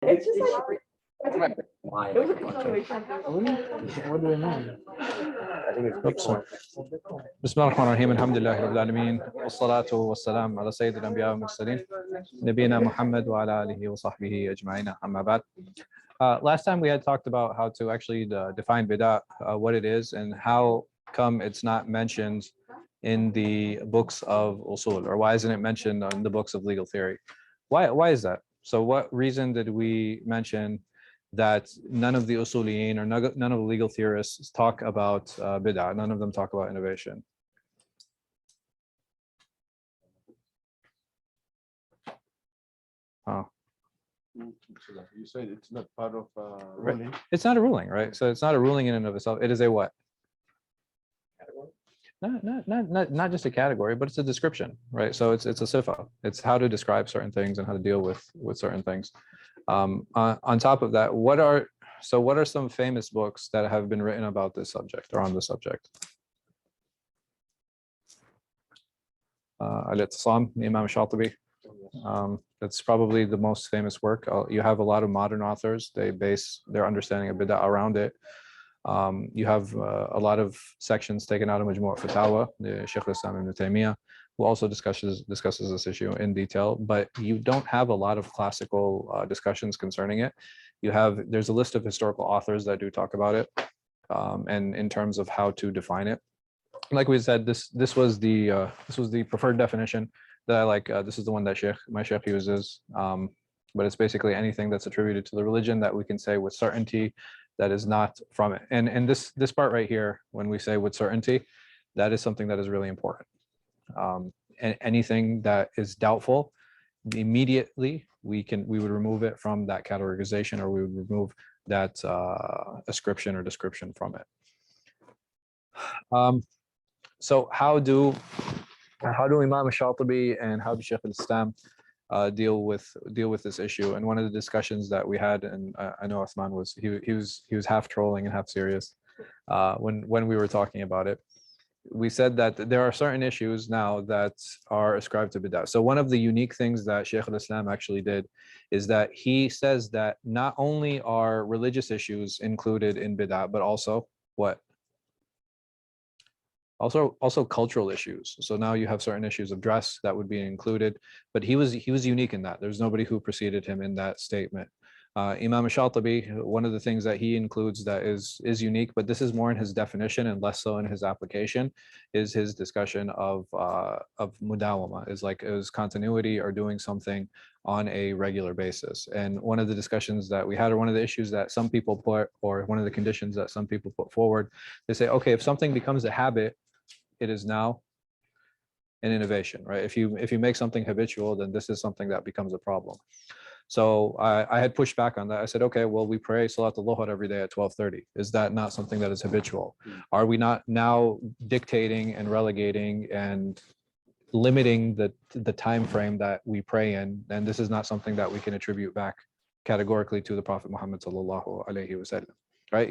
It's just like it was a continuation. What do they mean? بسم الله الرحمن الرحيم الحمد لله رب العالمين والصلاة والسلام على سيد الأنبياء والمرسلين نبينا محمد وعلى آله وصحبه أجمعين أما بعد. Last time we had talked about how to actually define bid'ah, what it is, and how come it's not mentioned in the books of uṣūl, or why isn't it mentioned in the books of legal theory? Why is that? So what reason did we mention that none of the uṣūliyin or none of the legal theorists talk about bid'ah? None of them talk about innovation. Oh. You said it's not part of ruling. Right. It's not a ruling, right? So it's not a ruling in and of itself. It is a what? Not just a category, but it's a description, right? So it's a sifa. It's how to describe certain things and how to deal with certain things. On top of that, what are some famous books that have been written about this subject or on the subject? Al-I'tisām, Imam Shāfi. That's probably the most famous work. You have a lot of modern authors. They base their understanding of bid'ah around it. You have a lot of sections taken out of Majmu' Fatwa, the Shaykh al-Islam ibn Taymiyyah, who also discusses this issue in detail, but you don't have a lot of classical discussions concerning it. There's a list of historical authors that do talk about it, and in terms of how to define it. Like we said, this was the preferred definition that I like. This is the one that my Shaykh uses, but it's basically anything that's attributed to the religion that we can say with certainty that is not from it. And this part right here, when we say with certainty, that is something that is really important. And anything that is doubtful, immediately we would remove it from that categorization, or we would remove that ascription or description from it. So how do Imam Shāfi'i and how do Shaykh al-Islam deal with this issue? And one of the discussions that we had, and I know Uthman he was half trolling and half serious when we were talking about it. We said that there are certain issues now that are ascribed to bid'ah. So one of the unique things that Shaykh al-Islam actually did is that he says that not only are religious issues included in bid'ah, but also what? Also cultural issues. So now you have certain issues of dress that would be included, but he was unique in that. There's nobody who preceded him in that statement. Imam Shāfi'i, one of the things that he includes that is unique, but this is more in his definition and less so in his application, is his discussion of mudawama, is continuity or doing something on a regular basis. And one of the discussions that we had, or one of the issues that some people put, or one of the conditions that some people put forward, they say, okay, if something becomes a habit, it is now an innovation, right? If you make something habitual, then this is something that becomes a problem. So I had pushed back on that. I said, okay, well, we pray Salat al-Luhr every day at 12:30. Is that not something that is habitual? Are we not now dictating and relegating and limiting the time frame that we pray in? And this is not something that we can attribute back categorically to the Prophet Muhammad sallallahu alaihi wasallam. Right,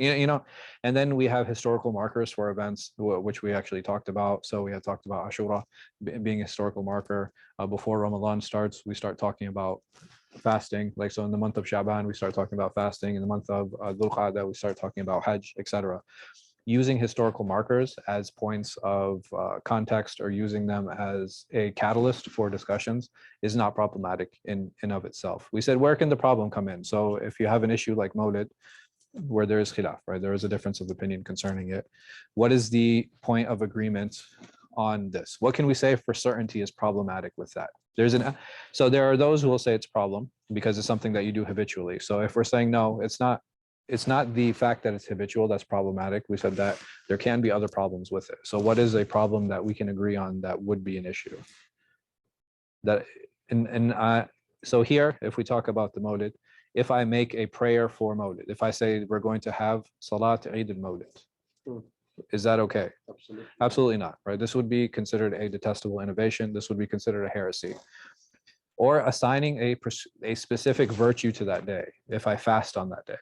and then we have historical markers for events, which we actually talked about. So we had talked about Ashura being a historical marker. Before Ramadan starts, we start talking about fasting. Like, so in the month of Sha'ban, we start talking about fasting. In the month of Dhul-Qa'dah, we start talking about Hajj, etc. Using historical markers as points of context, or using them as a catalyst for discussions, is not problematic in and of itself. We said, where can the problem come in? So if you have an issue like Mawlid, where there is khilaf, right? There is a difference of opinion concerning it. What is the point of agreement on this? What can we say for certainty is problematic with that? So there are those who will say it's problem because it's something that you do habitually. So if we're saying no, it's not the fact that it's habitual that's problematic. We said that there can be other problems with it. So what is a problem that we can agree on that would be an issue? So here, if we talk about the Mawlid, if I make a prayer for Mawlid, if I say we're going to have Salat Eid al-Mawlid, is that okay? Absolutely. Absolutely not, right? This would be considered a detestable innovation. This would be considered a heresy. Or assigning a specific virtue to that day, if I fast on that day.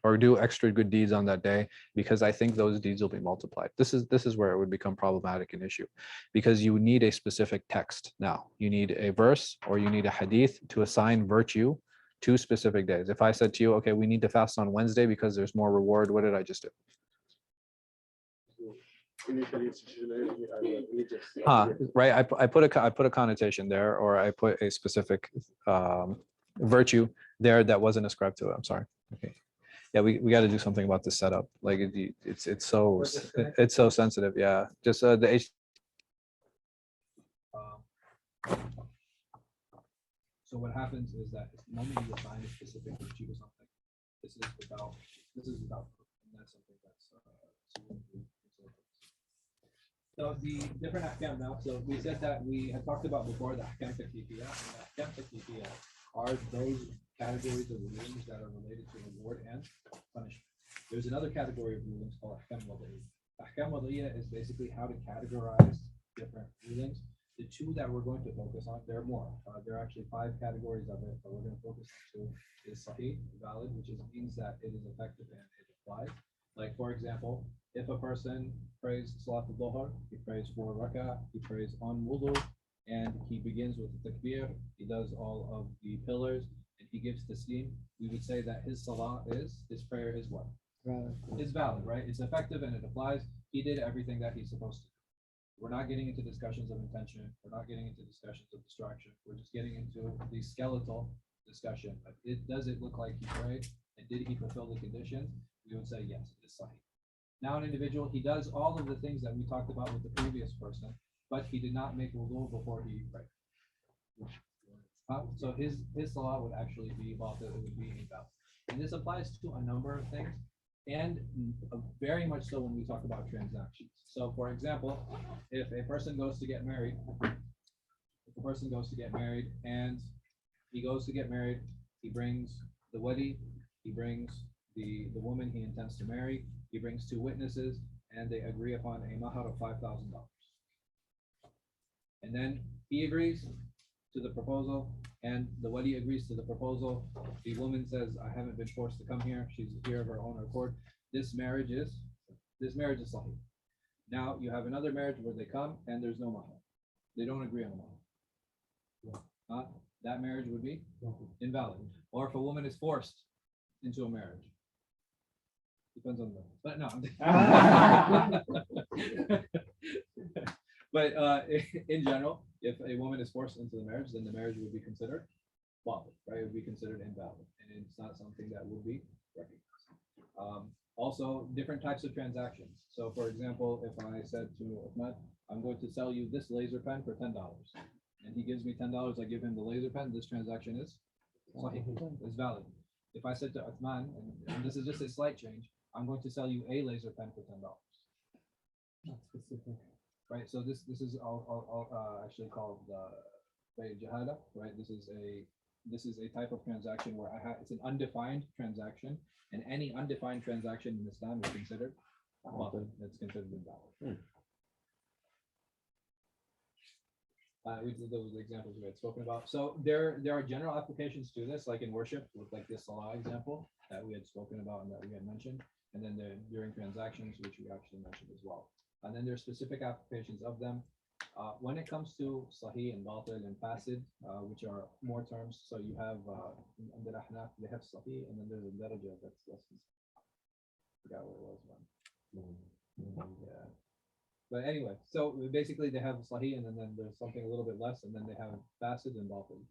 or do extra good deeds on that day because I think those deeds will be multiplied. This is where it would become problematic an issue, because you need a specific text now. You need a verse or you need a hadith to assign virtue to specific days. If I said to you, okay, we need to fast on Wednesday because there's more reward, what did I just do? Right. I put a connotation there, or I put a specific virtue there that wasn't ascribed to it. I'm sorry. Okay. Yeah, we got to do something about this setup. Like it's so sensitive. Yeah. Just the H. So what happens is that the moment you assign a specific virtue to something, this is without proof, and that's something that's so the different ahkam now. So we said that we had talked about before the ahkam taklifiyah, and the ahkam taklifiyah are those categories of rulings that are related to reward and punishment. There's another category of rulings called ahkam wad'iyya. Ahkam wad'iyya is basically how to categorize different rulings. The two that we're going to focus on, there are more. There are actually 5 categories of it, but we're going to focus on 2. Is sahih, valid, which means that it is effective and it applies. Like, for example, if a person prays Salat al-Dhuhr, he prays 4 rak'ah, he prays on wudu, and he begins with the takbir, he does all of the pillars, and he gives taslim, we would say that his prayer is what? Valid. It's valid, right? It's effective and it applies. He did everything that he's supposed to do. We're not getting into discussions of intention. We're not getting into discussions of distraction. We're just getting into the skeletal discussion. Does it look like he prayed? And did he fulfill the conditions? We would say yes, it is sahih. Now an individual, he does all of the things that we talked about with the previous person, but he did not make wudu before he prayed. So his salah would actually be batil, it would be invalid. And this applies to a number of things, and very much so when we talk about transactions. So for example, if a person goes to get married, and he goes to get married, he brings the wali, he brings the woman he intends to marry, he brings 2 witnesses, and they agree upon a mahar of $5,000. And then he agrees to the proposal, and the wali agrees to the proposal. The woman says, I haven't been forced to come here. She's here of her own accord. This marriage is sahih. Now you have another marriage where they come and there's no mahar. They don't agree on the mahar. That marriage would be invalid. Or if a woman is forced into a marriage. Depends on but no. But in general, if a woman is forced into the marriage, then the marriage would be considered batil, right? It would be considered invalid, and it's not something that will be recognized. Also, different types of transactions. So, for example, if I said to Ahmed, I'm going to sell you this laser pen for $10, and he gives me $10, I give him the laser pen, this transaction is valid. If I said to Uthman, and this is just a slight change, I'm going to sell you a laser pen for $10. Not specific. Right, so this is all actually called jahala, right? This is a type of transaction where it's an undefined transaction, and any undefined transaction in Islam is considered it's considered invalid. Those examples we had spoken about. So there are general applications to this, like in worship, with like this salah example that we had spoken about and that we had mentioned, and then during transactions, which we actually mentioned as well. And then there's specific applications of them. When it comes to sahih and batil and fasid, which are more terms, so you have under Ahnaf, they have sahih, and then there's a daraja that's less than sahih. I forgot what it was one. Yeah. But anyway, so basically they have sahih, and then there's something a little bit less, and then they have fasid and batil.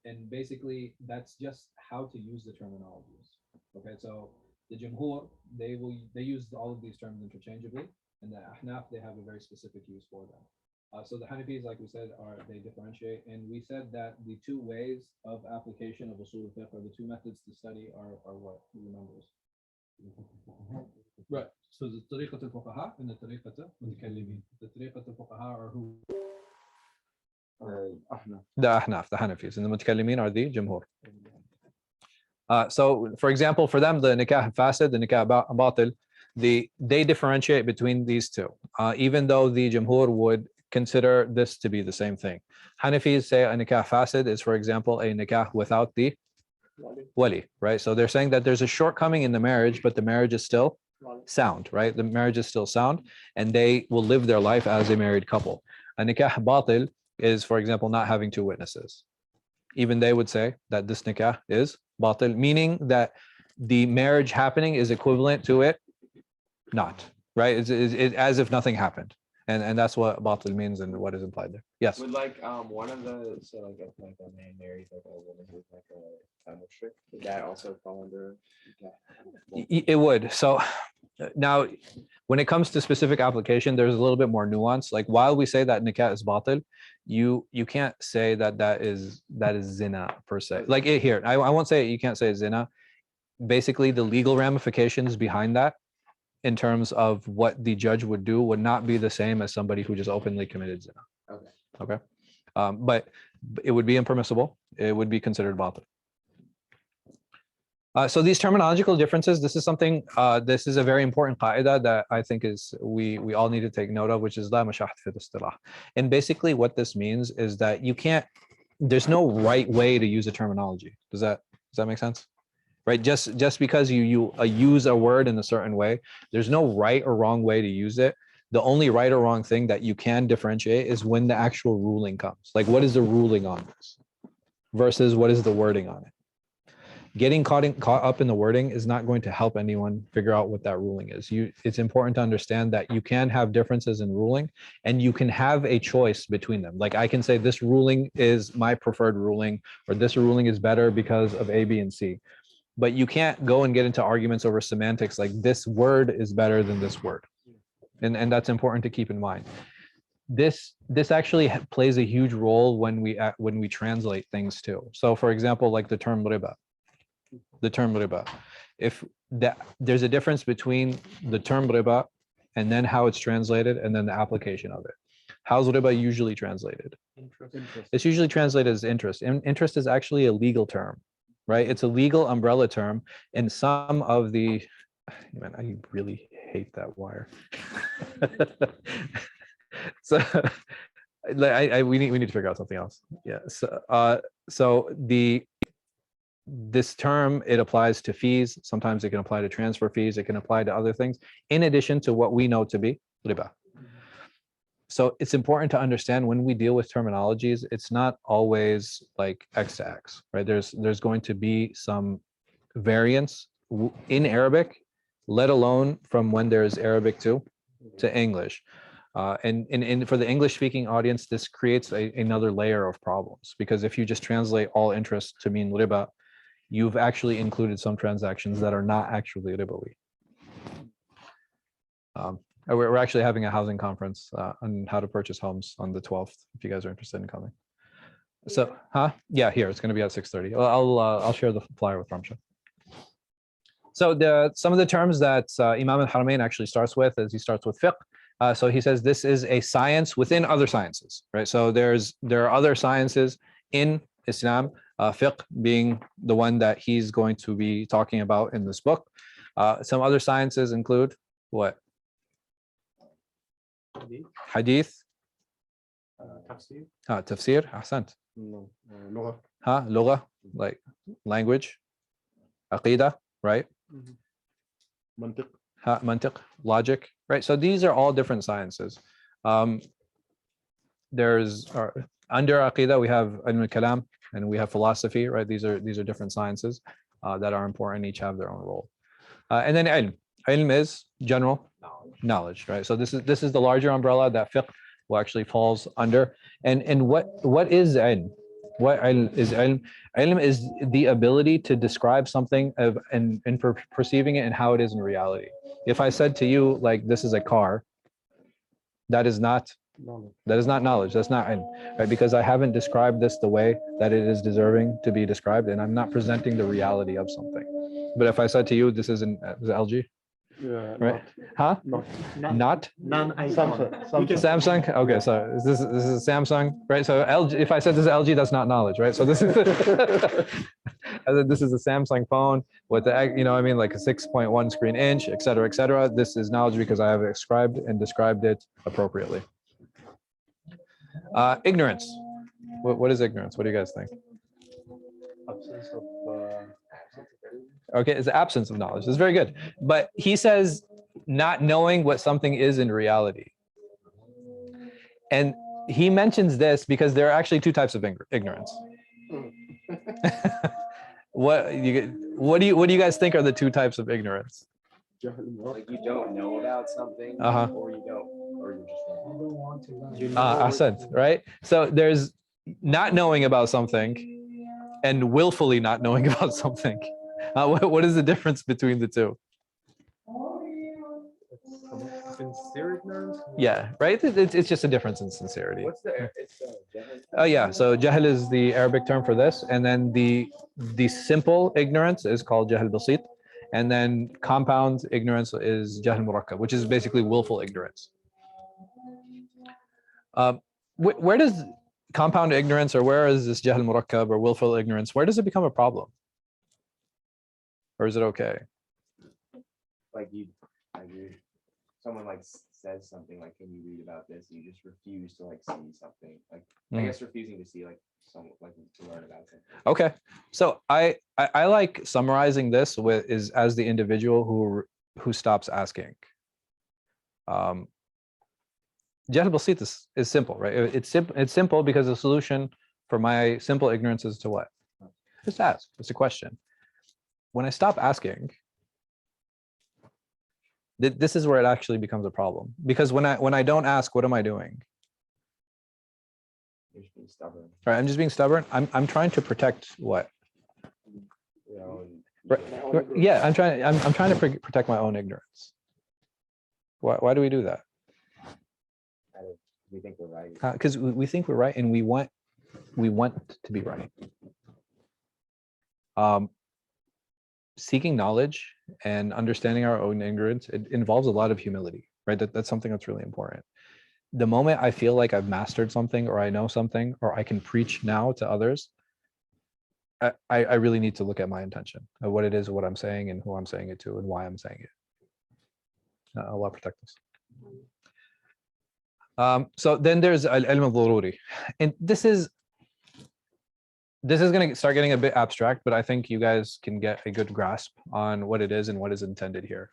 And basically that's just how to use the terminologies. Okay, so the Jumhur, they use all of these terms interchangeably. And the Ahnaf, they have a very specific use for them. So the Hanafis, like we said, they differentiate. And we said that the 2 ways of application of uṣūl al-fiqh, or the 2 methods to study are what? Who remembers? Right. So the tariqat al-fuqaha and the tariqat al-mutakallimin. The tariqat al-fuqaha are who? The Ahnaf, the Hanafis. And the mutakallimin are the Jumhur. So, for example, for them, the nikah fasid, the nikah batil, they differentiate between these 2, even though the Jumhur would consider this to be the same thing. Hanafis say a nikah fasid is, for example, a nikah without the wali, right? So they're saying that there's a shortcoming in the marriage, but the marriage is still sound, right? The marriage is still sound, and they will live their life as a married couple. A nikah batil is, for example, not having two witnesses. Even they would say that this nikah is batil, meaning that the marriage happening is equivalent to it not, right? It's as if nothing happened. And that's what batil means and what is implied there. Yes. Would like one of the so like if like a man marries like a woman who's like a mushrik, would that also fall under? It would. So now, when it comes to specific application, there's a little bit more nuance. Like while we say that nikah is batil, you can't say that is zina per se. Like here, I won't say you can't say zina. Basically, the legal ramifications behind that, in terms of what the judge would do, would not be the same as somebody who just openly committed zina. Okay. But it would be impermissible. It would be considered batil. So these terminological differences, this is something, this is a very important qaida that I think is we all need to take note of, which is la mashahat fi al-istilah. And basically what this means is that you can't, there's no right way to use a terminology. Does that make sense? Right? Just because you use a word in a certain way, there's no right or wrong way to use it. The only right or wrong thing that you can differentiate is when the actual ruling comes. Like, what is the ruling on this versus what is the wording on it? Getting caught up in the wording is not going to help anyone figure out what that ruling is. It's important to understand that you can have differences in ruling and you can have a choice between them. Like I can say this ruling is my preferred ruling, or this ruling is better because of A, B, and C. But you can't go and get into arguments over semantics like this word is better than this word. And that's important to keep in mind. This actually plays a huge role when we translate things too. So for example, like the term riba. If there's a difference between the term riba and then how it's translated and then the application of it. How's riba usually translated? Interest. It's usually translated as interest. And interest is actually a legal term, right? It's a legal umbrella term. And some of the, man, I really hate that wire. So we need to figure out something else. Yeah. So this term, it applies to fees. Sometimes it can apply to transfer fees. It can apply to other things in addition to what we know to be riba. So it's important to understand when we deal with terminologies, it's not always like X to X, right? There's going to be some variance in Arabic, let alone from when there's Arabic to English. And for the English speaking audience, this creates another layer of problems, because if you just translate all interest to mean riba, you've actually included some transactions that are not actually ribawi. We're actually having a housing conference on how to purchase homes on the 12th, if you guys are interested in coming. So, yeah, here, it's going to be at 6:30. I'll share the flyer with Ramsha. So some of the terms that Imam al-Haramain actually starts with is he starts with fiqh. So he says this is a science within other sciences, right? So there are other sciences in Islam, fiqh being the one that he's going to be talking about in this book. Some other sciences include what? Hadith. Tafsir. Tafsir. Ahsant. Lugha, like language. Aqidah, right? Mantiq, logic, right? So these are all different sciences. There's under Aqidah we have ilm al-kalam and we have philosophy, right? These are different sciences that are important. Each have their own role. And then ilm. Ilm is general knowledge, right? So this is the larger umbrella that fiqh will actually falls under. And what is ilm? What ilm is ilm? Ilm is the ability to describe something and perceiving it and how it is in reality. If I said to you, like, this is a car, that is not knowledge. That's not ilm, right? Because I haven't described this the way that it is deserving to be described, and I'm not presenting the reality of something. But if I said to you, this is LG. Yeah, right? Huh? Not? Samsung. Okay, so this is Samsung, right? So LG. If I said this is LG, that's not knowledge, right? So this is this is a Samsung phone with the, you know, I mean, like a 6.1 screen inch, et cetera, et cetera. This is knowledge because I have described it appropriately. Ignorance. What is ignorance? What do you guys think? Absence of Okay, it's the absence of knowledge. It's very good. But he says not knowing what something is in reality. And he mentions this because there are actually two types of ignorance. What do you guys think are the two types of ignorance? like you don't know about something, or you don't, or you just don't want to. Ahsant, right? So there's not knowing about something and willfully not knowing about something. What is the difference between the two? Sincere ignorance? Yeah, right. It's just a difference in sincerity. What's the? It's jahl. Oh yeah. So jahl is the Arabic term for this, and then the simple ignorance is called jahl basit, and then compound ignorance is jahl murakkab, which is basically willful ignorance. Where does compound ignorance, or where is this jahl murakkab or willful ignorance? Where does it become a problem, or is it okay? Like you, someone like says something like, "Can you read about this?" And you just refuse to like see something. Like I guess refusing to see like some like to learn about something. Okay, so I like summarizing this with is as the individual who stops asking. Jahl basit is simple, right? It's simple because the solution for my simple ignorance is to what? Just ask. It's a question. When I stop asking, this is where it actually becomes a problem. Because when I don't ask, what am I doing? You're just being stubborn. All right, I'm just being stubborn. I'm trying to protect what? You know, Right. Yeah, I'm trying to protect my own ignorance. Why do we do that? we think we're right. Because we think we're right, and we want to be right. Seeking knowledge and understanding our own ignorance, it involves a lot of humility, right? That's something that's really important. The moment I feel like I've mastered something, or I know something, or I can preach now to others, I really need to look at my intention of what it is, what I'm saying, and who I'm saying it to, and why I'm saying it. Allah protect us. So then there's al-ilm al-dhururi, and this is going to start getting a bit abstract, but I think you guys can get a good grasp on what it is and what is intended here.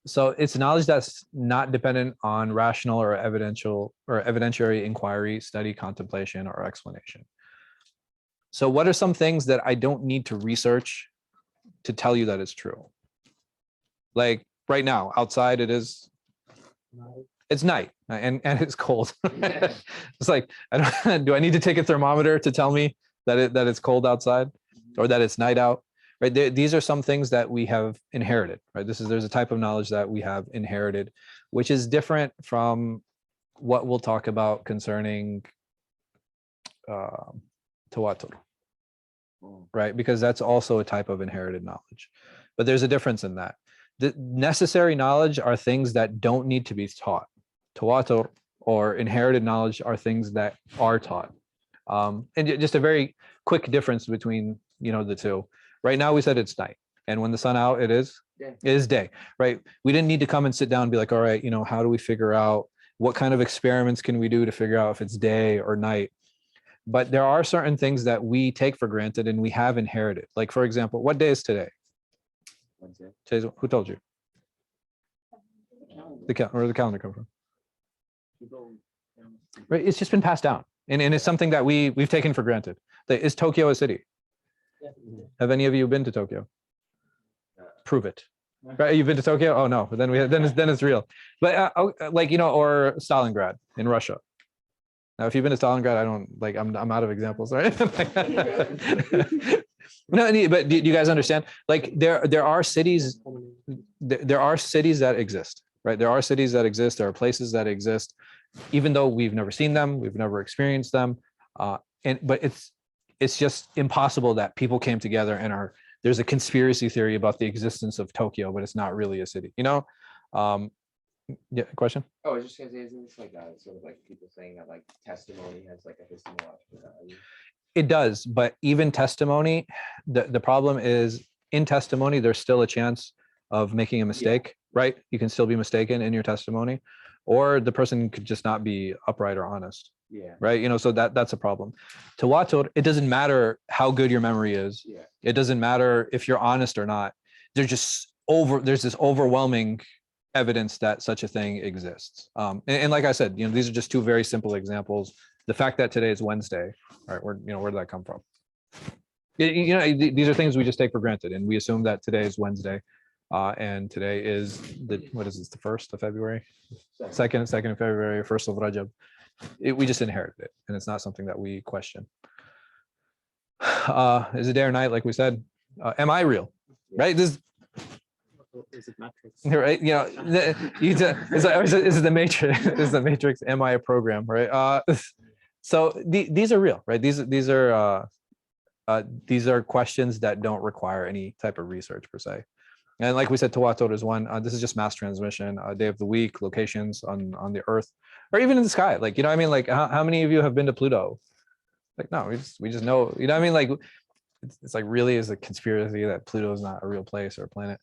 So it's knowledge that's not dependent on rational or evidentiary inquiry, study, contemplation, or explanation. So what are some things that I don't need to research to tell you that it's true? Like right now, outside it's night and it's cold. It's like, do I need to take a thermometer to tell me that it's cold outside, or that it's night out? Right? These are some things that we have inherited. Right? There's a type of knowledge that we have inherited, which is different from what we'll talk about concerning tawatur. Right? Because that's also a type of inherited knowledge. But there's a difference in that. The necessary knowledge are things that don't need to be taught. Tawatur or inherited knowledge are things that are taught. And just a very quick difference between the two. Right now we said it's night, and when the sun out, it is day. Right? We didn't need to come and sit down and be like, all right, how do we figure out what kind of experiments can we do to figure out if it's day or night? But there are certain things that we take for granted and we have inherited. Like, for example, what day is today? Wednesday. Who told you? Where did the calendar come from? Right, it's just been passed down, and it's something that we've taken for granted. Is Tokyo a city? Have any of you been to Tokyo? Prove it. Right, you've been to Tokyo? Oh no, then it's real. But or Stalingrad in Russia. Now, if you've been to Stalingrad, I'm out of examples, right? No, but do you guys understand? Like there are cities that exist, right? There are cities that exist. There are places that exist, even though we've never seen them, we've never experienced them, but it's just impossible that people came together and there's a conspiracy theory about the existence of Tokyo, but it's not really a city. Yeah, question? Oh, I was just gonna say, isn't this like sort of like people saying that like testimony has like epistemological value? It does, but even testimony, the problem is in testimony, there's still a chance of making a mistake, right? You can still be mistaken in your testimony, or the person could just not be upright or honest, Yeah. right? So that's a problem. Tawatur, it doesn't matter how good your memory is. Yeah. It doesn't matter if you're honest or not. There's this overwhelming evidence that such a thing exists. And like I said, these are just two very simple examples. The fact that today is Wednesday, right? Where did that come from? These are things we just take for granted, and we assume that today is Wednesday, and today is the 1st of February, second of February, 1st of Rajab. We just inherited it, and it's not something that we question. Is it day or night? Like we said, am I real? Right? This Is it matrix? right. Is it the Matrix? Is the Matrix? Am I a program? Right. So these are real, right? These are questions that don't require any type of research per se. And like we said, tawatur is one. This is just mass transmission, day of the week, locations on the earth, or even in the sky. Like, I mean, like how many of you have been to Pluto? Like, no, we just know, what I mean? Like, it's like really is a conspiracy that Pluto is not a real place or a planet.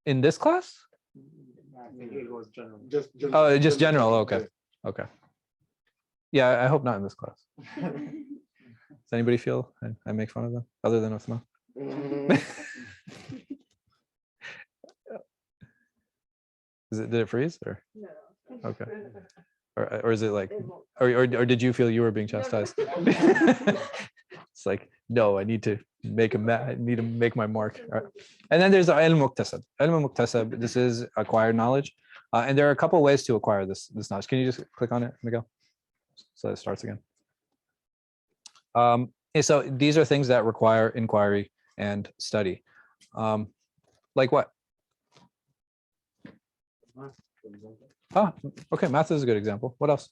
In this class? I think it was general. Just general. Okay. Yeah, I hope not in this class. Does anybody feel I make fun of them other than Uthman? Did it freeze or? No. Okay. Or is it like, or did you feel you were being chastised? It's like, no, I need to make my mark. All right. And then there's al-muktasab. Al-muktasab, this is acquired knowledge. And there are a couple of ways to acquire this knowledge. Can you just click on it, Miguel? So it starts again. So these are things that require inquiry and study. Like what? Oh, okay. Math is a good example. What else?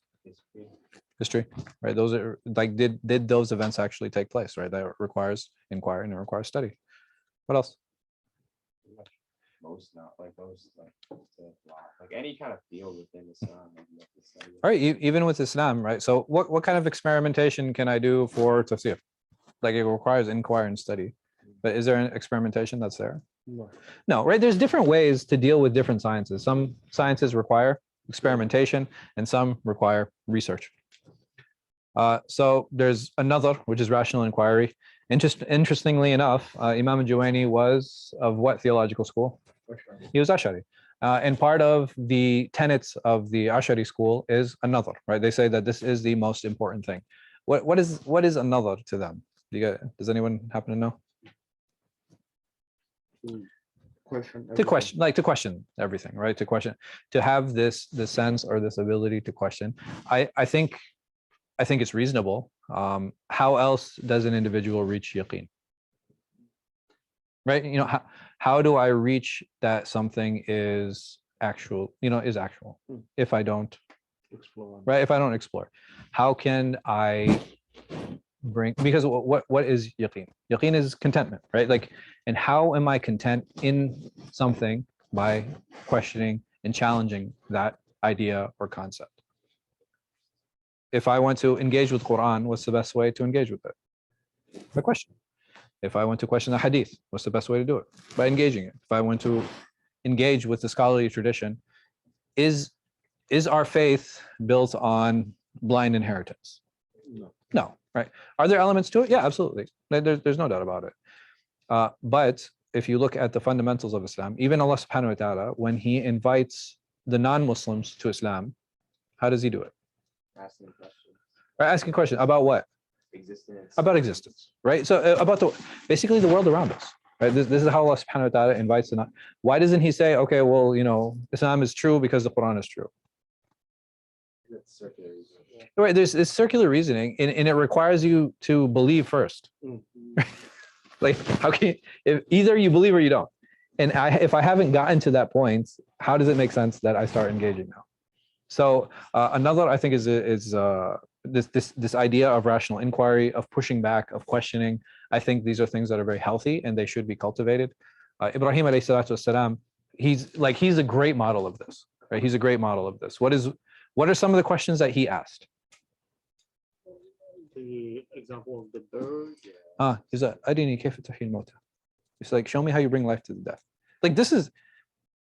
History, right? Those are like, did those events actually take place, right? That requires inquiry and it requires study. What else? Like any kind of field within Islam. All right, even with Islam, right? So what kind of experimentation can I do for tafsir? Like it requires inquiry and study. But is there an experimentation that's there? No, right? There's different ways to deal with different sciences. Some sciences require experimentation and some require research. So there's another, which is rational inquiry. Interestingly enough, Imam al-Juwayni was of what theological school? He was Ash'ari. And part of the tenets of the Ash'ari school is another, right? They say that this is the most important thing. What is another to them? Does anyone happen to know? To question everything, right? To have this sense or this ability to question. I think it's reasonable. How else does an individual reach yaqeen? Right? How do I reach that something is actual? Is actual if I don't explore, right? If I don't explore, how can I bring? Because what is yaqeen? Yaqeen is contentment, right? Like, and how am I content in something by questioning and challenging that idea or concept? If I want to engage with Quran, what's the best way to engage with it? By question. If I want to question the hadith, what's the best way to do it? By engaging it. If I want to engage with the scholarly tradition, is our faith built on blind inheritance? No, right? Are there elements to it? Yeah, absolutely. There's no doubt about it. But if you look at the fundamentals of Islam, even Allah subhanahu wa ta'ala, when he invites the non-Muslims to Islam, how does he do it? Asking questions about what? Existence. About existence, right? So about basically the world around us, right? This is how Allah subhanahu wa ta'ala invites the non. Why doesn't he say, okay, well, Islam is true because the Quran is true? It's circular reasoning. Right, there's circular reasoning, and it requires you to believe first. Like, how can if either you believe or you don't? And if I haven't gotten to that point, how does it make sense that I start engaging now? So another, I think, is this idea of rational inquiry, of pushing back, of questioning. I think these are things that are very healthy and they should be cultivated. Ibrahim alayhi salatu wasalam, he's a great model of this, right? He's a great model of this. What are some of the questions that he asked? The example of the bird. He's like, show me how you bring life to the death. Like this is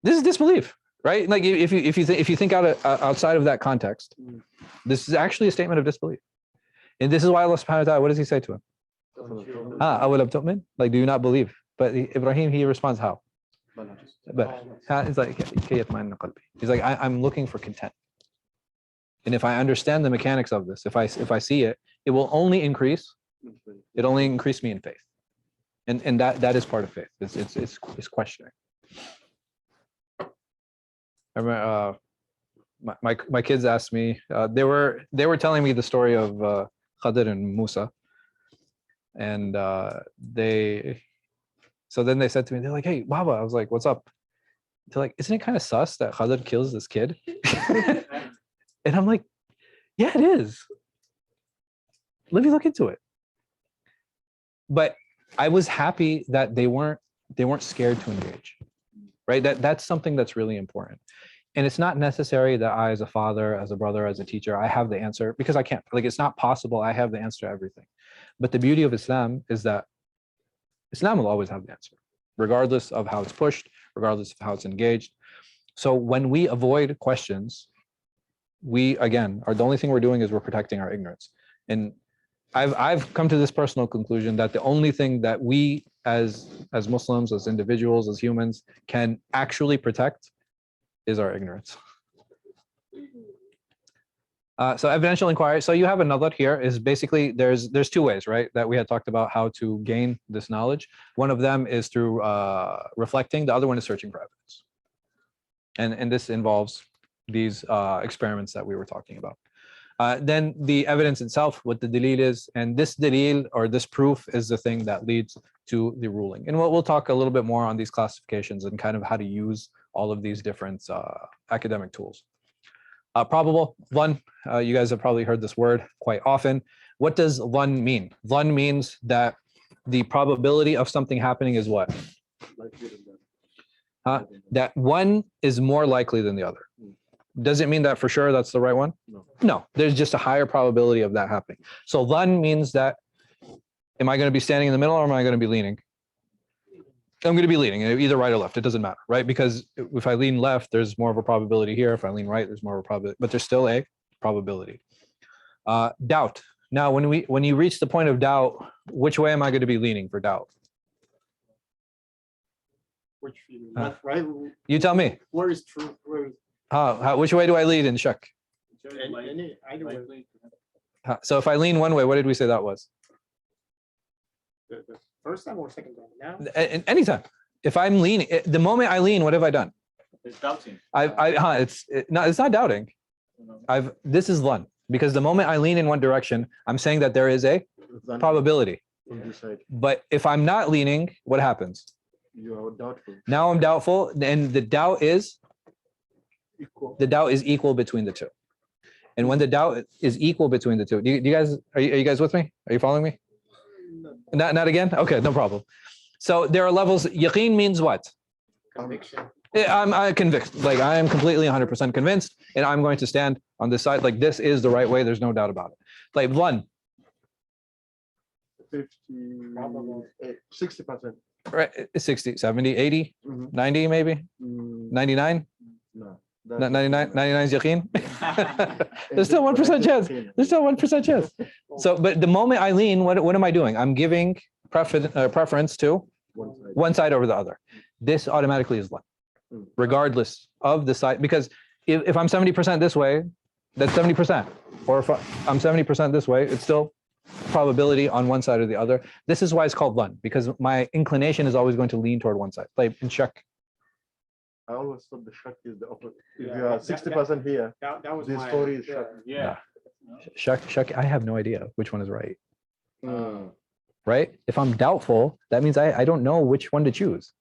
disbelief, right? Like if you think outside of that context, this is actually a statement of disbelief. And this is why Allah subhanahu wa ta'ala, what does he say to him? Awalam tu'min? Like, do you not believe? But Ibrahim, he responds how? But it's like he's like, I'm looking for content. And if I understand the mechanics of this, if I see it, it will only increase. It only increase me in faith. And that is part of faith. It's questioning. I remember my kids asked me, they were telling me the story of Khadr and Musa. And so then they said to me, they're like, hey, Baba. I was like, what's up? They're like, isn't it kind of sus that Khadr kills this kid? And I'm like, yeah, it is. Let me look into it. But I was happy that they weren't scared to engage, right? That's something that's really important. And it's not necessary that I, as a father, as a brother, as a teacher, I have the answer, because I can't. Like, it's not possible I have the answer to everything. But the beauty of Islam is that Islam will always have the answer, regardless of how it's pushed, regardless of how it's engaged. So when we avoid questions, we, again, the only thing we're doing is we're protecting our ignorance. And I've come to this personal conclusion that the only thing that we as Muslims, as individuals, as humans, can actually protect is our ignorance. So evidential inquiry. So you have another here is basically there's two ways, right, that we had talked about how to gain this knowledge. One of them is through reflecting. The other one is searching for evidence. And this involves these experiments that we were talking about. Then the evidence itself, what the dalil is, and this dalil or this proof is the thing that leads to the ruling. And we'll talk a little bit more on these classifications and kind of how to use all of these different academic tools. Probable, dhann, you guys have probably heard this word quite often. What does dhann mean? Dhann means that the probability of something happening is what? That one is more likely than the other. Does it mean that for sure that's the right one? No, there's just a higher probability of that happening. So dhann means that, am I going to be standing in the middle or am I going to be leaning? I'm going to be leaning, either right or left. It doesn't matter, right? Because if I lean left, there's more of a probability here. If I lean right, there's more of a probability, but there's still a probability. Doubt. Now, when you reach the point of doubt, which way am I going to be leaning for doubt? Which left, right? You tell me. Where is true? Where is which way do I lean in shak? either way? So if I lean one way, what did we say that was? The first time or second time? Now? Anytime. If I'm leaning, the moment I lean, what have I done? It's doubting. It's not doubting. This is dhann, because the moment I lean in one direction, I'm saying that there is a probability. But if I'm not leaning, what happens? You are doubtful. Now I'm doubtful, and the doubt is equal between the two. And when the doubt is equal between the two, are you guys with me? Are you following me? Not again? Okay, no problem. So there are levels. Yaqeen means what? Conviction. I'm convinced. Like, I am completely 100% convinced, and I'm going to stand on this side. Like, this is the right way. There's no doubt about it. Like dhann. 60%. Right, 60, 70, 80, 90 maybe, 99? No. 99 is yaqeen? There's still 1% chance. There's still 1% chance. So, but the moment I lean, what am I doing? I'm giving preference to one side over the other. This automatically is dhann, regardless of the side. Because if I'm 70% this way, that's 70%. Or if I'm 70% this way, it's still probability on one side or the other. This is why it's called dhann, because my inclination is always going to lean toward one side. Like in shak. I always thought the shak is the opposite. If you are 60% here, That was this my story is shak. Yeah. Shak, I have no idea which one is right. Right? If I'm doubtful, that means I don't know which one to choose.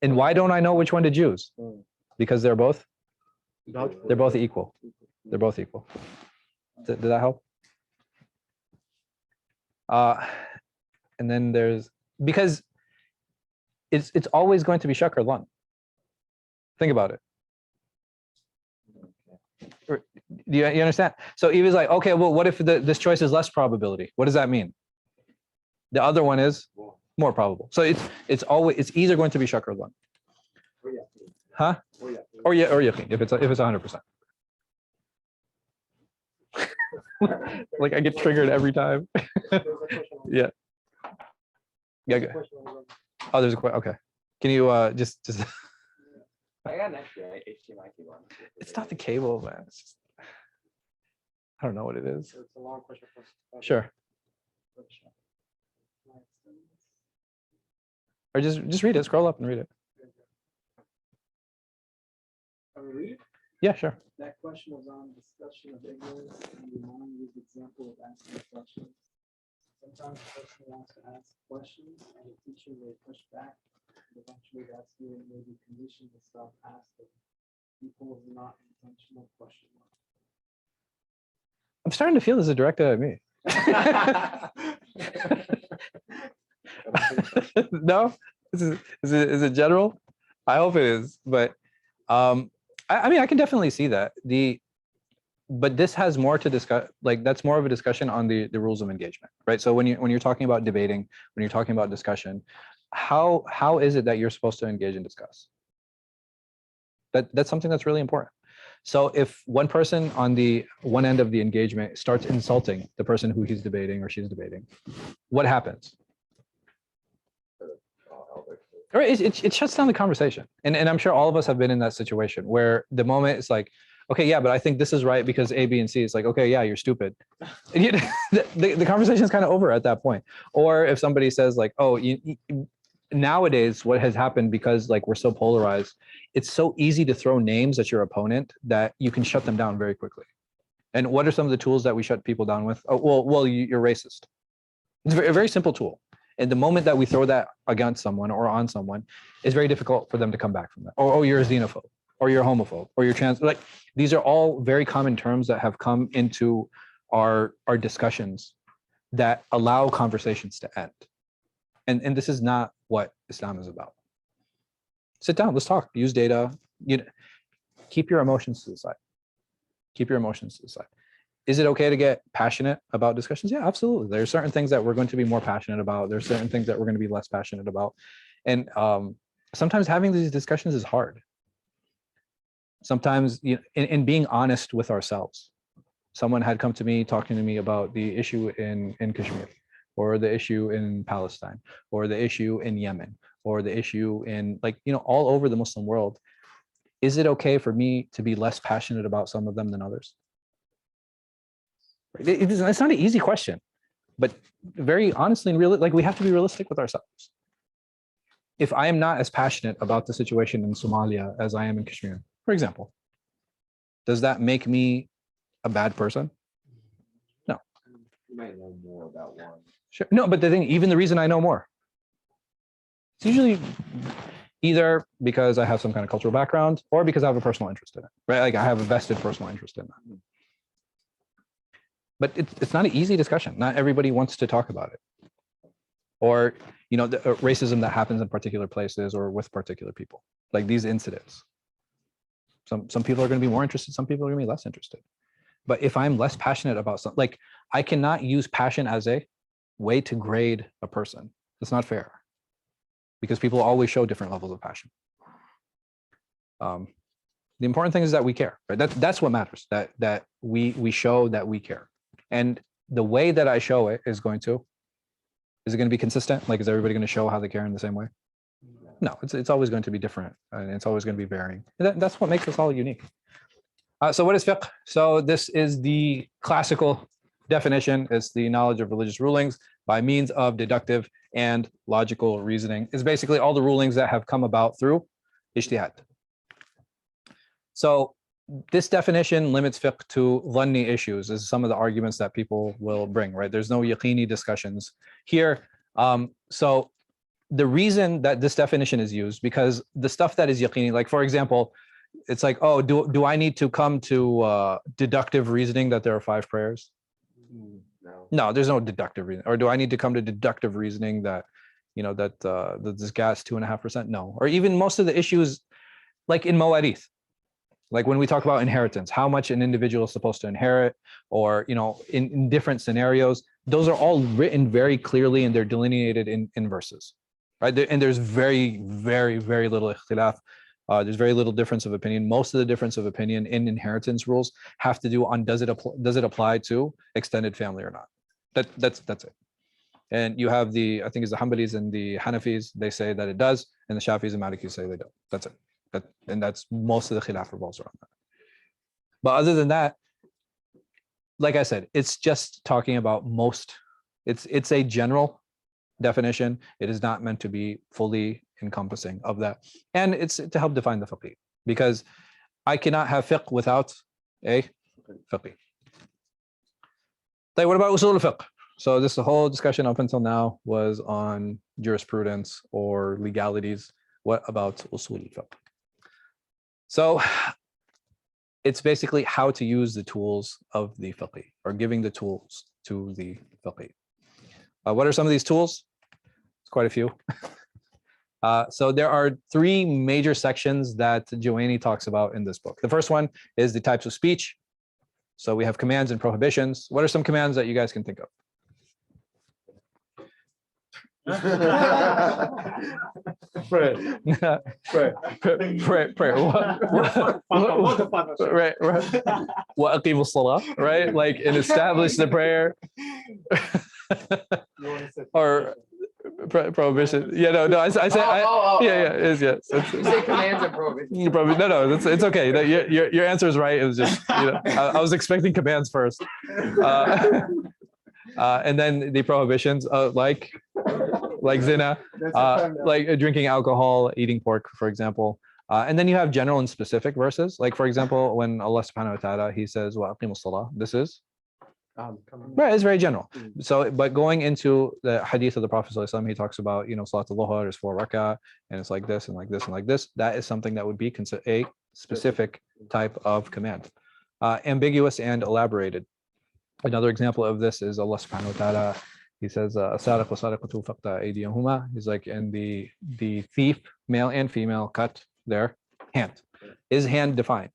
And why don't I know which one to choose? Because they're both Doubtful. They're both equal. They're both equal. Did that help? And then because it's always going to be shak or dhann. Think about it. Do you understand? So he was like, okay, well, what if this choice is less probability? What does that mean? The other one is more probable. So it's either going to be shak or dhann. Huh? Or yaqeen, if it's 100%. Like I get triggered every time. Yeah. Yeah. Oh, there's a question. Okay. Can you just I got an extra HDMI cable. it's not the cable, man. It's just, I don't know what it is. It's a long question. Sure. Or just read it. Scroll up and read it. Yeah, sure. That question was on discussion of ignorance, and the Imam used the example of asking questions. Sometimes the person wants to ask questions, and the teacher may push back. And eventually, that student may be conditioned to stop asking. Equals not intentional question mark. I'm starting to feel this is directed at me. No, is it general? I hope it is, but I mean I can definitely see that but this has more to discuss. Like that's more of a discussion on the rules of engagement, right? So when you're talking about debating, when you're talking about discussion, how is it that you're supposed to engage and discuss? That's something that's really important. So if one person on the one end of the engagement starts insulting the person who he's debating or she's debating, what happens? Or it shuts down the conversation. And I'm sure all of us have been in that situation where the moment it's like, okay, yeah, but I think this is right because A, B, and C. It's like, okay, yeah, you're stupid. And the conversation is kind of over at that point. Or if somebody says like, oh, nowadays what has happened because like we're so polarized, it's so easy to throw names at your opponent that you can shut them down very quickly. And what are some of the tools that we shut people down with? Oh, well, you're racist. It's a very simple tool. And the moment that we throw that against someone or on someone, it's very difficult for them to come back from that. Oh, you're a xenophobe, or you're homophobe, or you're trans. Like these are all very common terms that have come into our discussions that allow conversations to end. And this is not what Islam is about. Sit down, let's talk, use data, keep your emotions to the side. Keep your emotions to the side. Is it okay to get passionate about discussions? Yeah, absolutely. There are certain things that we're going to be more passionate about. There's certain things that we're going to be less passionate about. And sometimes having these discussions is hard. Sometimes in being honest with ourselves. Someone had come to me talking to me about the issue in Kashmir, or the issue in Palestine, or the issue in Yemen, or the issue in all over the Muslim world. Is it okay for me to be less passionate about some of them than others? It's not an easy question, but very honestly and really, we have to be realistic with ourselves. If I am not as passionate about the situation in Somalia as I am in Kashmir, for example, does that make me a bad person? No. You might know more about one. Sure. No, but the thing, even the reason I know more, it's usually either because I have some kind of cultural background or because I have a personal interest in it, right? Like I have a vested personal interest in that. But it's not an easy discussion. Not everybody wants to talk about it. Or, the racism that happens in particular places or with particular people, like these incidents. Some people are going to be more interested. Some people are going to be less interested. But if I'm less passionate about something, I cannot use passion as a way to grade a person. It's not fair because people always show different levels of passion. The important thing is that we care, right? That's what matters, that we show that we care. And the way that I show it is it going to be consistent? Is everybody going to show how they care in the same way? No, it's always going to be different, and it's always going to be varying. And that's what makes us all unique. So what is fiqh? So this is the classical definition. It's the knowledge of religious rulings by means of deductive and logical reasoning. It's basically all the rulings that have come about through ijtihad. So this definition limits fiqh to dhanni issues. This is some of the arguments that people will bring, right? There's no yaqini discussions here. So the reason that this definition is used, because the stuff that is yaqini, like for example, it's like, oh, do I need to come to deductive reasoning that there are 5 prayers? No, there's no deductive reasoning. Or do I need to come to deductive reasoning that, that this gas 2.5%? No. Or even most of the issues, like in mawarith, like when we talk about inheritance, how much an individual is supposed to inherit, or in different scenarios, those are all written very clearly and they're delineated in verses, right? And there's very, very, very little ikhtilaf There's very little difference of opinion. Most of the difference of opinion in inheritance rules have to do on does it apply to extended family or not. That's it. And you have I think it's the Hanbalis and the Hanafis, they say that it does, and the Shafis and Malikis say they don't. That's it. And that's most of the khilaf revolves around that. But other than that, like I said, it's just talking about most. It's a general definition. It is not meant to be fully encompassing of that. And it's to help define the fiqh, because I cannot have fiqh without a fiqh. What about uṣūl al-fiqh? So this whole discussion up until now was on jurisprudence or legalities. What about uṣūl al-fiqh? So it's basically how to use the tools of the fiqh, or giving the tools to the fiqh. What are some of these tools? It's quite a few. So there are three major sections that Juwayni talks about in this book. The first one is the types of speech. So we have commands and prohibitions. What are some commands that you guys can think of? Pray. Prayer. Right. What aqimu salah, right? Like, and establish the prayer. Or prohibition. Yeah, no. I said, yes. You say commands and prohibitions. No, it's okay. Your answer is right. It was just, I was expecting commands first. And then the prohibitions, like zina, like drinking alcohol, eating pork, for example. And then you have general and specific verses. Like, for example, when Allah subhanahu wa ta'ala, he says, wa aqimu salah, this is right, it's very general. So, but going into the hadith of the Prophet sallallahu alaihi wasallam, he talks about, salat al-Dhuhr is 4 rak'ah, and it's like this and like this and like this. That is something that would be considered a specific type of command. Ambiguous and elaborated. Another example of this is Allah subhanahu wa ta'ala, he says, as-sariqu was-sariqatu faqta aydiyahuma. He's like, and the thief, male and female, cut their hand. Is hand defined?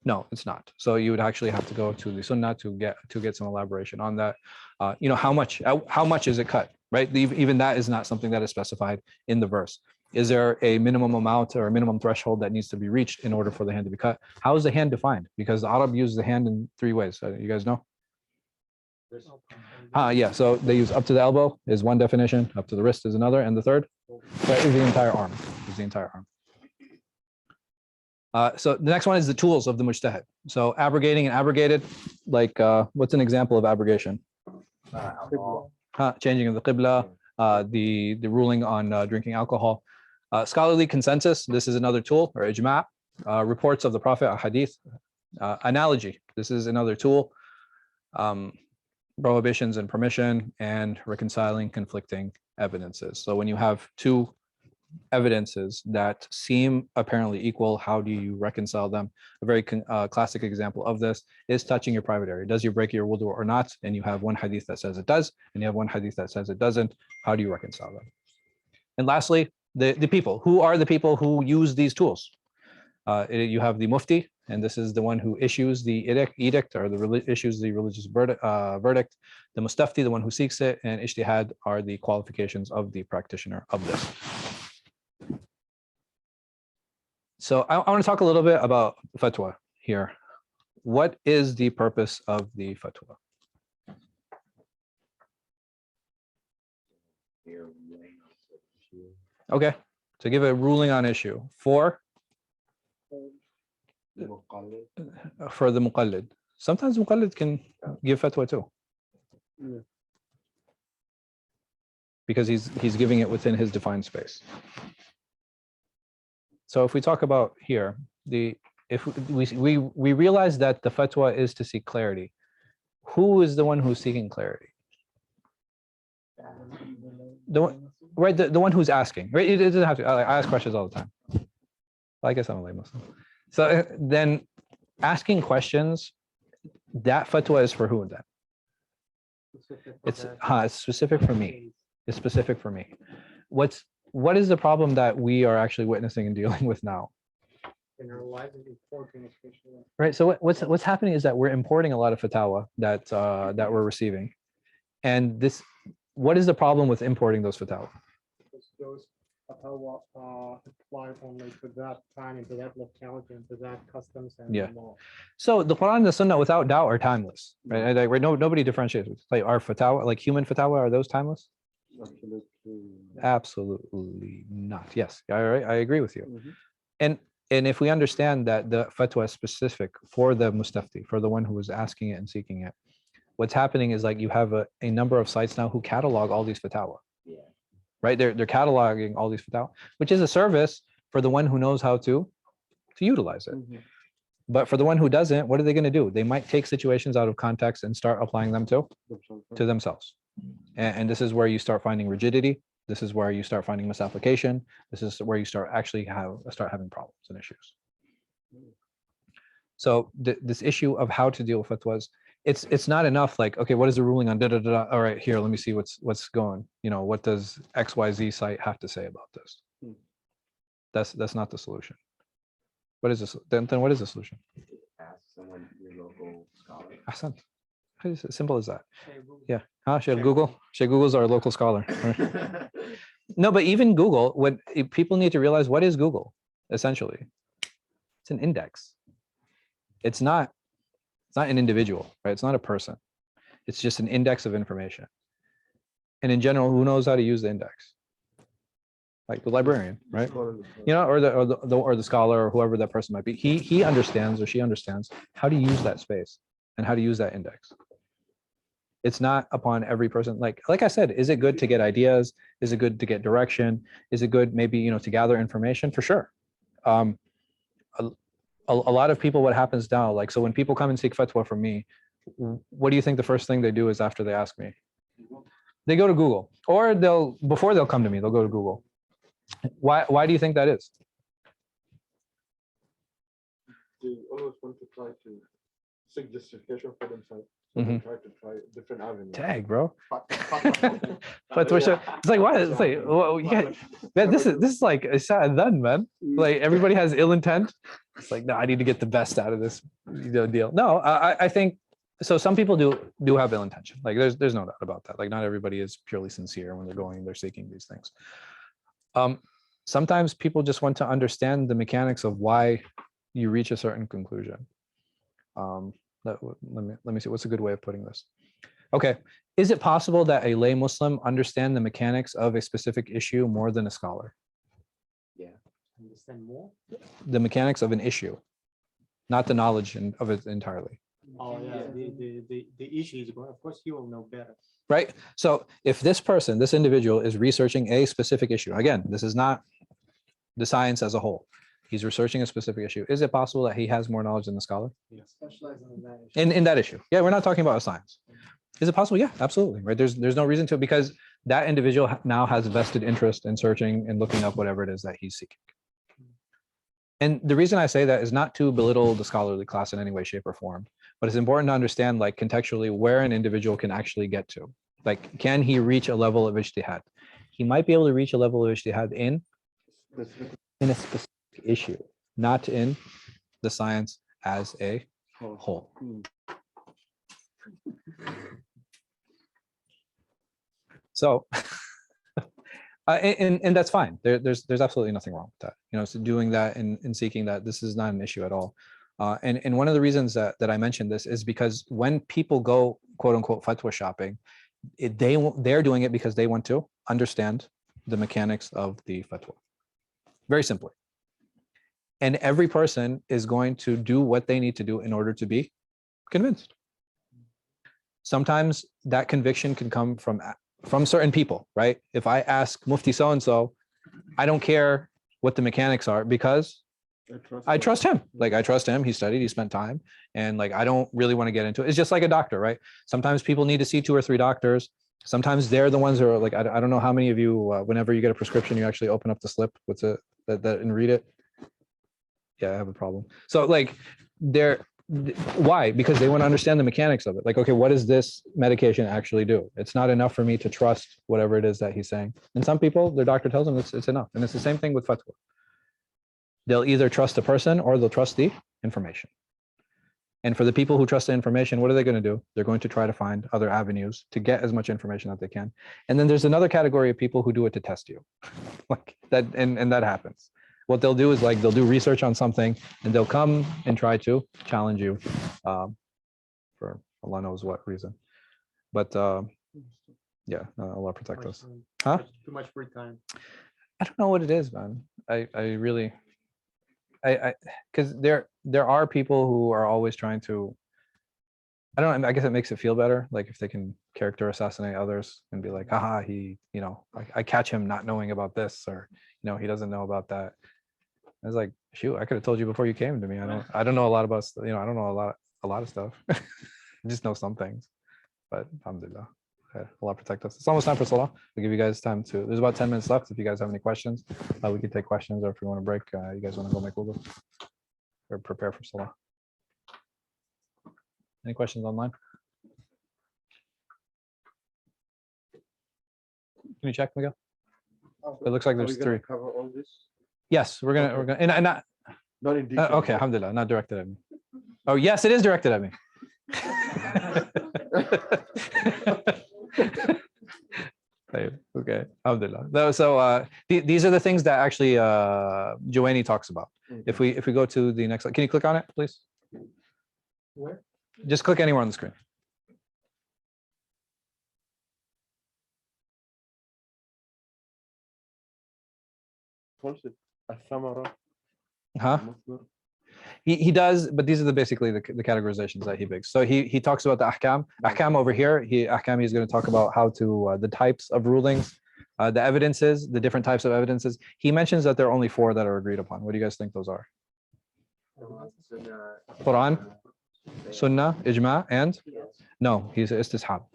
No, it's not. So you would actually have to go to the sunnah to get some elaboration on that. How much is it cut, right? Even that is not something that is specified in the verse. Is there a minimum amount or a minimum threshold that needs to be reached in order for the hand to be cut? How is the hand defined? Because the Arab uses the hand in 3 ways. You guys know? Yeah, so they use up to the elbow is one definition, up to the wrist is another, and the third is the entire arm. So the next one is the tools of the mujtahid. So abrogating and abrogated, like what's an example of abrogation? Changing of the qibla, the ruling on drinking alcohol. Scholarly consensus, this is another tool, or ijma'. Reports of the Prophet, a hadith. Analogy, this is another tool. Prohibitions and permission, and reconciling conflicting evidences. So when you have two evidences that seem apparently equal, how do you reconcile them? A very classic example of this is touching your private area. Does you break your wudu or not? And you have one hadith that says it does, and you have one hadith that says it doesn't. How do you reconcile them? And lastly, the people. Who are the people who use these tools? You have the mufti, and this is the one who issues the edict or issues the religious verdict. The mustafti, the one who seeks it, and ijtihad are the qualifications of the practitioner of this. So I want to talk a little bit about fatwa here. What is the purpose of the fatwa? Okay, to give a ruling on issue for the muqallid. Sometimes muqallid can give fatwa too. Yeah. Because he's giving it within his defined space. So if we talk about here, if we realize that the fatwa is to seek clarity, who is the one who's seeking clarity? The one who's asking, right? It doesn't have to. I ask questions all the time. I guess I'm a lay Muslim. So then, asking questions, that fatwa is for who then? It's specific for me. It's specific for me. What is the problem that we are actually witnessing and dealing with now? In our lives, importing especially. Right. So what's happening is that we're importing a lot of fatwa that we're receiving, and what is the problem with importing those fatwa? Those fatwa apply only to that time and to that locality and to that customs and Yeah. law. So the Quran and the Sunnah, without doubt, are timeless, right? Like, nobody differentiates. Like our fatwa, like human fatwa, are those timeless? Absolutely. Absolutely not. Yes, I agree with you. Mhm. And if we understand that the fatwa is specific for the mustafti, for the one who is asking it and seeking it, what's happening is like you have a number of sites now who catalog all these fatwa, Yeah. right? They're cataloging all these fatwa, which is a service for the one who knows how to utilize it. Mhm. But for the one who doesn't, what are they going to do? They might take situations out of context and start applying them to themselves. And this is where you start finding rigidity. This is where you start finding misapplication. This is where you start having problems and issues. So this issue of how to deal with fatwas, it's not enough like, okay, what is the ruling on da da da? All right, here, let me see what's going. You know, what does XYZ site have to say about this? That's not the solution. What is this? Then what is the solution? Ask someone, your local scholar. Ahsan. It's as simple as that. Yeah. Sheikh Google. Sheikh Google's our local scholar. No, but even Google, people need to realize, what is Google? Essentially, it's an index. It's not an individual, right? It's not a person. It's just an index of information. And in general, who knows how to use the index? Like the librarian, right? You know, or the scholar, or whoever that person might be. He understands, or she understands how to use that space and how to use that index. It's not upon every person. Like I said, is it good to get ideas? Is it good to get direction? Is it good maybe, you know, to gather information? For sure. A lot of people, what happens now, like, so when people come and seek fatwa from me, what do you think the first thing they do is after they ask me? They go to Google, or before they'll come to me, they'll go to Google. Why do you think that is? They always want to try to seek justification for themselves. So they try different avenues. Tag, bro. But it's like, what? It's like, well, yeah, man, this is like a done, man. Like everybody has ill intent. It's like, no, I need to get the best out of this deal. No, I think so. Some people do have ill intention. Like there's no doubt about that. Like not everybody is purely sincere when they're seeking these things. Sometimes people just want to understand the mechanics of why you reach a certain conclusion. Let me see, what's a good way of putting this? Okay, is it possible that a lay Muslim understand the mechanics of a specific issue more than a scholar? Yeah. Understand more? The mechanics of an issue, not the knowledge of it entirely. Oh yeah, the issue is, of course he will know better. Right? So if this individual is researching a specific issue, again, this is not the science as a whole. He's researching a specific issue. Is it possible that he has more knowledge than the scholar? Specializing in that issue. In that issue. Yeah, we're not talking about a science. Is it possible? Yeah, absolutely. Right. There's no reason to, because that individual now has a vested interest in searching and looking up whatever it is that he's seeking. And the reason I say that is not to belittle the scholarly class in any way, shape, or form, but it's important to understand, like, contextually where an individual can actually get to. Like, can he reach a level of ijtihad? He might be able to reach a level of ijtihad in a specific issue, not in the science as a whole. So, and that's fine. There's absolutely nothing wrong with that. You know, so doing that and seeking that, this is not an issue at all. And one of the reasons that I mentioned this is because when people go, quote unquote, fatwa shopping, they're doing it because they want to understand the mechanics of the fatwa. Very simply. And every person is going to do what they need to do in order to be convinced. Sometimes that conviction can come from certain people, right? If I ask Mufti so-and-so, I don't care what the mechanics are because I trust him. Like, I trust him. He studied, he spent time, and like, I don't really want to get into it. It's just like a doctor, right? Sometimes people need to see 2 or 3 doctors. Sometimes they're the ones who are like, I don't know how many of you, whenever you get a prescription, you actually open up the slip with that and read it. Yeah, I have a problem. So like, why? Because they want to understand the mechanics of it. Like, okay, what does this medication actually do? It's not enough for me to trust whatever it is that he's saying. And some people, their doctor tells them it's enough. And it's the same thing with fatwa. They'll either trust the person or they'll trust the information. And for the people who trust the information, what are they going to do? They're going to try to find other avenues to get as much information that they can. And then there's another category of people who do it to test you. Like that, and that happens. What they'll do is like they'll do research on something and they'll come and try to challenge you for Allah knows what reason. But yeah, Allah protect us. Huh? Too much free time. I don't know what it is, man. I really, because there are people who are always trying to, I guess it makes it feel better. Like if they can character assassinate others and be like, haha, he, I catch him not knowing about this, or, he doesn't know about that. I was like, shoot, I could have told you before you came to me. I don't know a lot about, I don't know a lot of stuff. I just know some things, but alhamdulillah. Allah protect us. It's almost time for Salah. We'll give you guys time to, there's about 10 minutes left. If you guys have any questions, we can take questions, or if you want to break, you guys want to go make wudu or prepare for Salah. Any questions online? Can you check, Miguel? It looks like there's 3. Cover all this? Yes, we're gonna, and not in detail. okay, alhamdulillah, not directed at me. Oh, yes, it is directed at me. Okay, alhamdulillah. So these are the things that actually Juwaini talks about. If we go to the next slide, can you click on it, please? Where? Just click anywhere on the screen. Huh? He does, but these are basically the categorizations that he makes. So he talks about the ahkam. Ahkam over here, he's going to talk about how to the types of rulings, the evidences, the different types of evidences. He mentions that there are only 4 that are agreed upon. What do you guys think those are? Quran, Sunnah, Ijma, and no, he's istishab.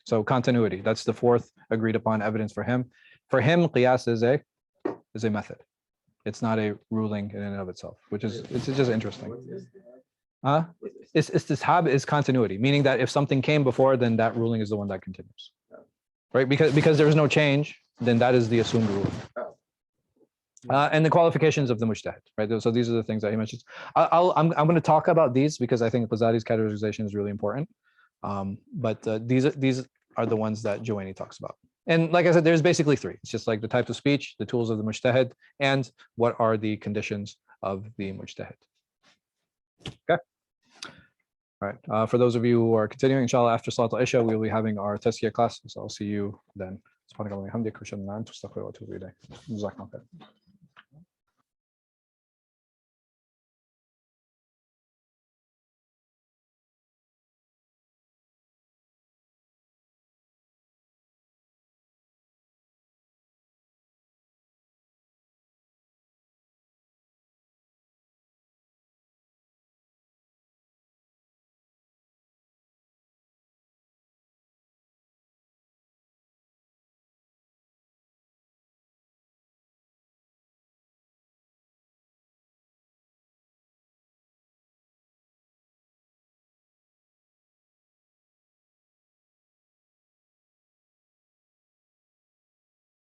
So continuity. That's the 4th agreed upon evidence for him. For him, qiyas is a method. It's not a ruling in and of itself, which is it's just interesting. Istishab is continuity, meaning that if something came before, then that ruling is the one that continues, right? Because there is no change, then that is the assumed ruling. And the qualifications of the mujtahid, right? So these are the things that he mentions. I'm going to talk about these because I think Ghazali's categorization is really important. But these are the ones that Juwaini talks about. And like I said, there's basically 3. It's just like the types of speech, the tools of the mujtahid, and what are the conditions of the mujtahid. Okay. All right. For those of you who are continuing, inshallah, after Salat al-Isha, we'll be having our tazkiyah class. So I'll see you then.